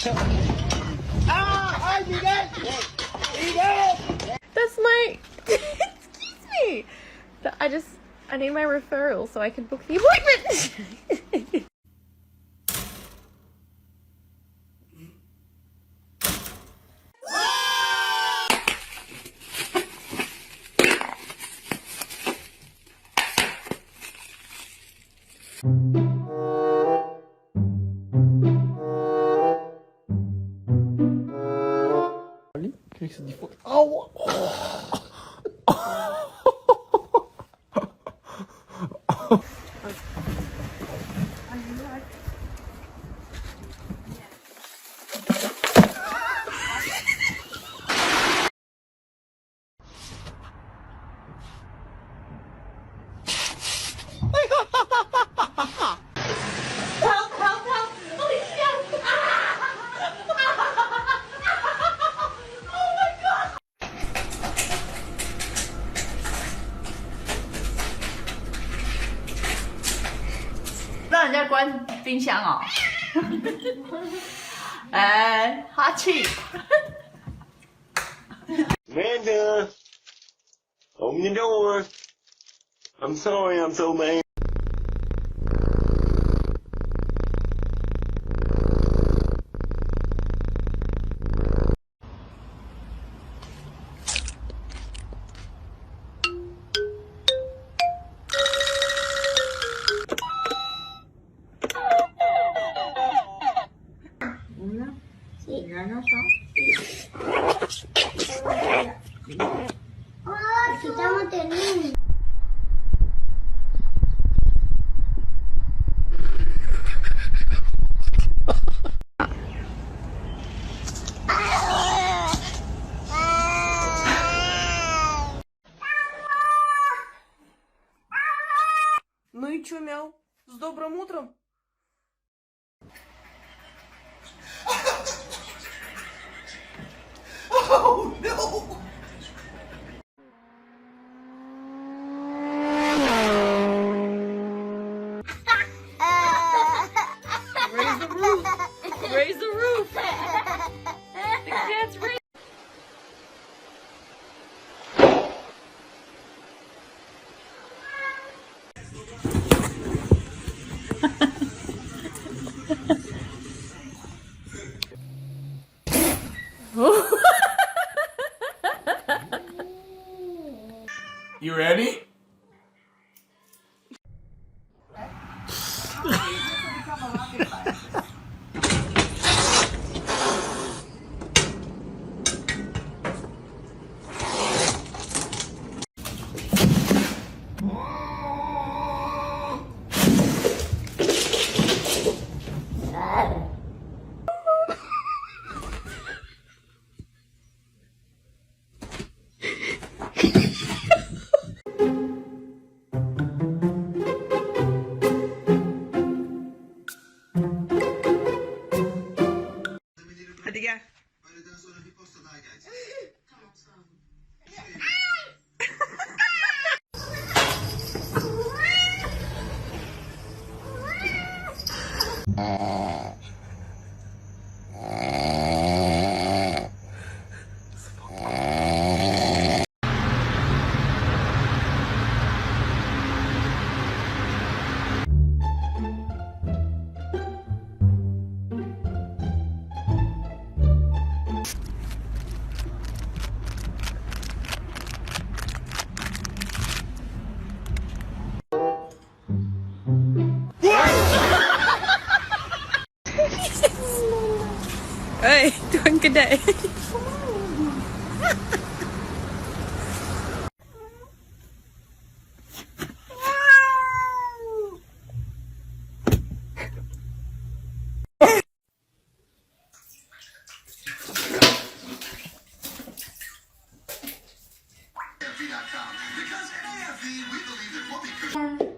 I did it! He did it! That's my... Excuse me! I need my referral so I can book the appointment! Kijk ze die foto. Auw!让人家关冰箱哦。哎，哈气。Amanda, open the door. I'm sorry, I'm so mad. Quitamos termine. Ну и чё, мяу? С добрым утром? Oh no! Raise the roof! Raise the roof! The cat's raised. You ready? Hadi gel. Öğleden sonra bir posta daha gelecek. Tamam sağ olun. Hey, doing good day.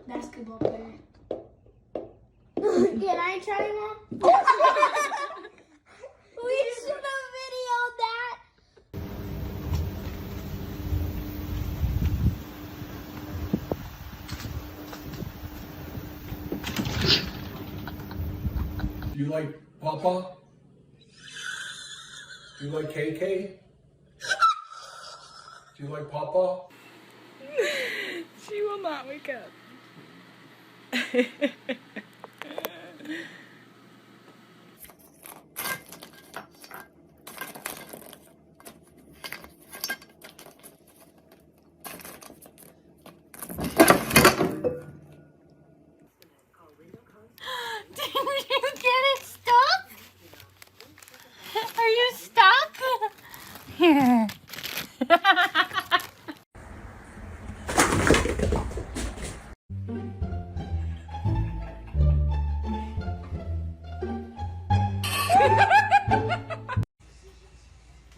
Basketball player. Can I try that? We should have videoed that. You like Papa? Do you like KK? Do you like Papa? She will not wake up. Did you get it stuck? Are you stuck? Here.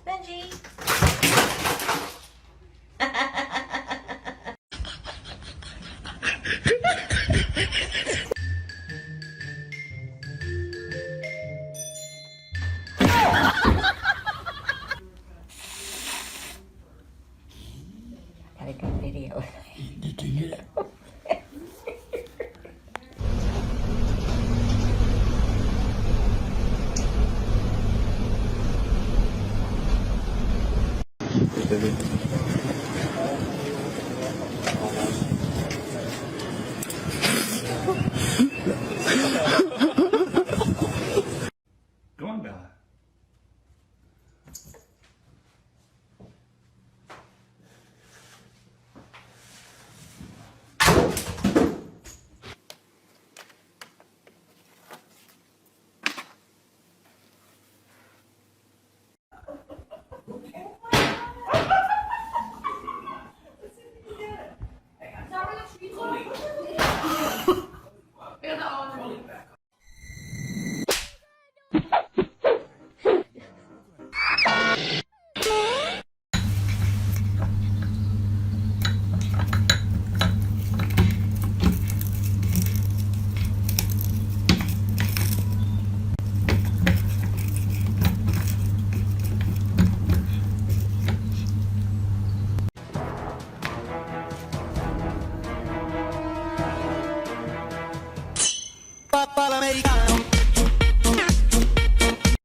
Benji. Got a good video. Did you hear that? Go on, Bella.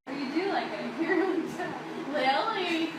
You do like it. You're Lily.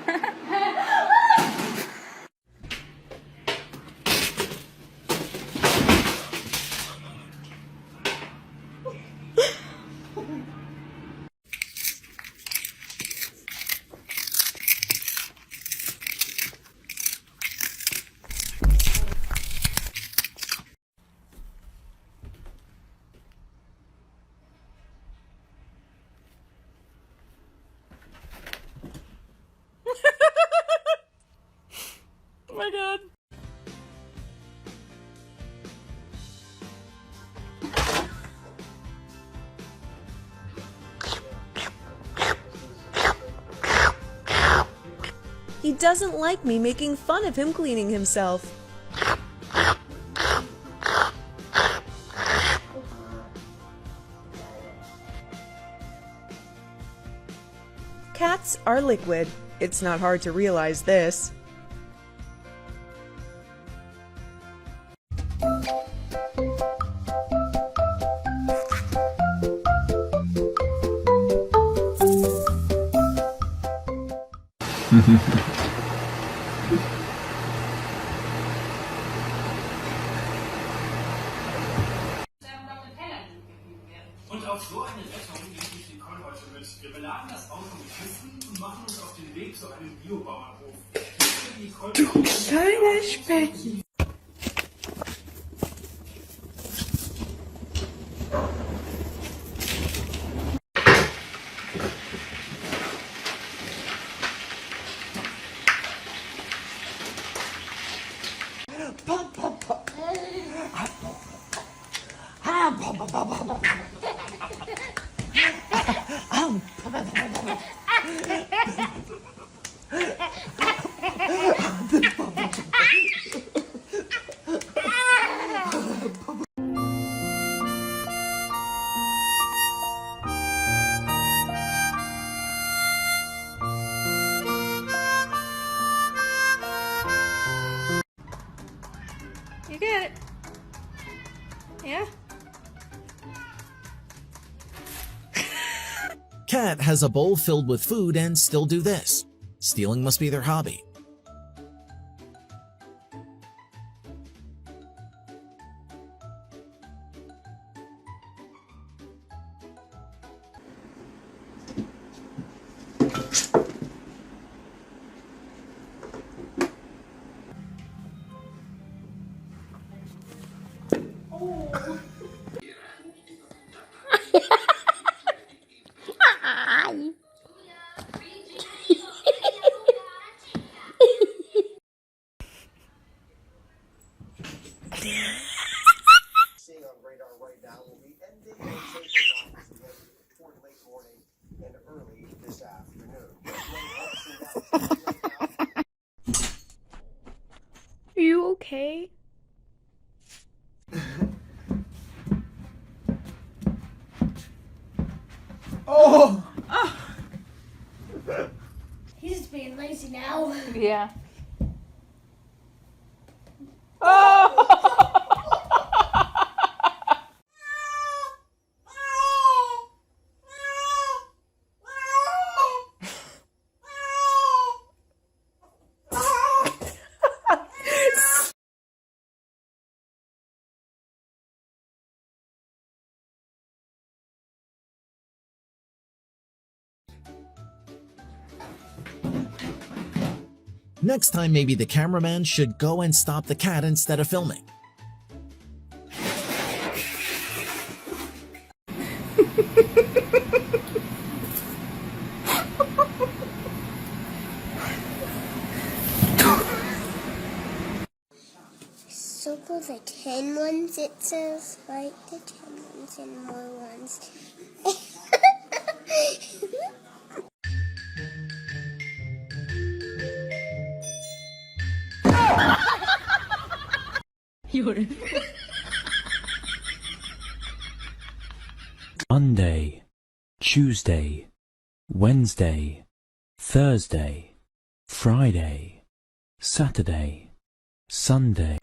Oh my god. He doesn't like me making fun of him cleaning himself. Cats are liquid. It's not hard to realize this. Und auf so eine Rettung nehme ich den Konvoi mit. Wir beladen das Auto mit Kisten und machen uns auf den Weg zu einem Biobauernhof. Du Kleiner Specki. cat has a bowl filled with food and still do this. Stealing must be their hobby. Seeing on radar right now will be ending and taking off toward late morning and early this afternoon. Are you okay? Oh! He's just being lazy now. Yeah. Next time, maybe the cameraman should go and stop the cat instead of filming. Circle the 10 ones, it says. Right, the 10 ones and more ones. Monday, Tuesday, Wednesday, Thursday, Friday, Saturday, Sunday.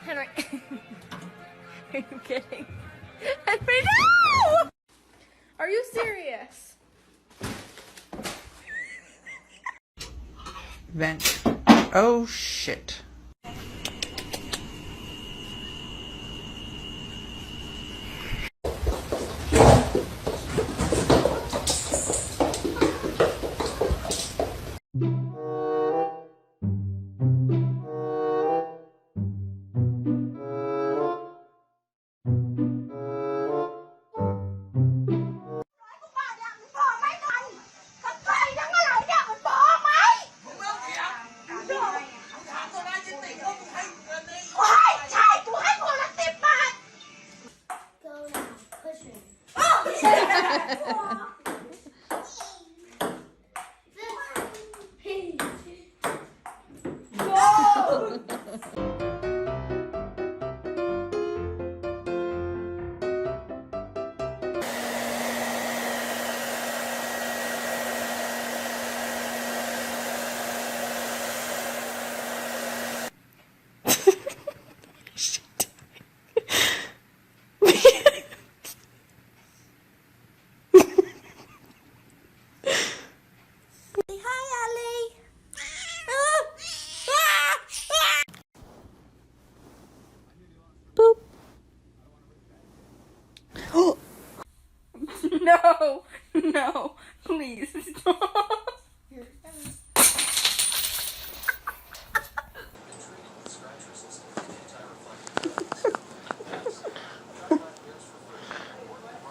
Henry. Are you kidding? Henry, no! Are you serious? Vent. Oh shit. No, no, please stop.